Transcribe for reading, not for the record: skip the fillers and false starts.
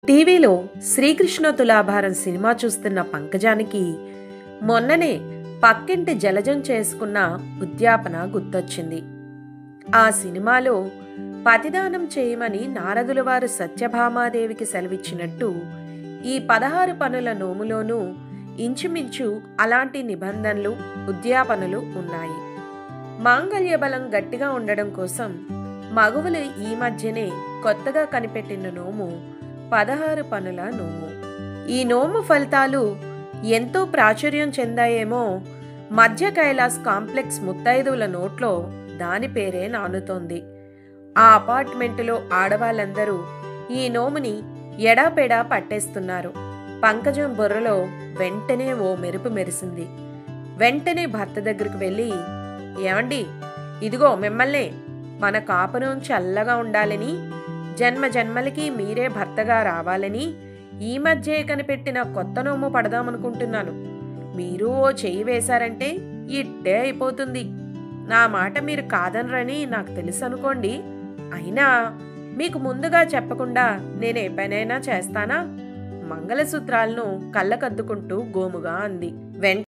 టీవీలో శ్రీకృష్ణ తులాభారం సినిమా చూస్తున్న పంకజానికి మొన్ననే పక్కింటి జలజం చేసుకున్న ఉద్యాపన గుర్తొచ్చింది. ఆ సినిమాలో పతిదానం చేయమని నారదుల వారు సత్యభామాదేవికి సెలవిచ్చినట్టు ఈ 16 పనుల నోములోనూ ఇంచుమించు అలాంటి నిబంధనలు, ఉద్యాపనలు ఉన్నాయి. మాంగళ్య బలం గట్టిగా ఉండడం కోసం మగువలు ఈ మధ్యనే కొత్తగా కనిపెట్టిన నోము 16 పనుల నోము. ఈ నోము ఫలితాలు ఎంతో ప్రాచుర్యం చెందాయేమో మధ్య కైలాస్ కాంప్లెక్స్ ముత్తైదువుల నోట్లో దాని పేరే నానుతోంది. ఆ అపార్ట్మెంటులో ఆడవాళ్ళందరూ ఈ నోముని ఎడాపెడా పట్టేస్తున్నారు. పంకజం బుర్రలో వెంటనే ఓ మెరుపు మెరిసింది. వెంటనే భర్త దగ్గరికి వెళ్ళి, ఏమండి, ఇదిగో మిమ్మల్నే, మన కాపురం చల్లగా ఉండాలని, జన్మ జన్మలకి మీరే భర్తగా రావాలని ఈ మధ్యే కనిపెట్టిన కొత్త నోము పడదామనుకుంటున్నాను. మీరు ఓ చెయ్యి వేశారంటే ఇట్టే అయిపోతుంది. నా మాట మీరు కాదనరని నాకు తెలుసు అనుకోండి. అయినా మీకు ముందుగా చెప్పకుండా నేను ఏ పనైనా చేస్తానా? మంగళసూత్రాలను కళ్ళకద్దుకుంటూ గోముగా అంది.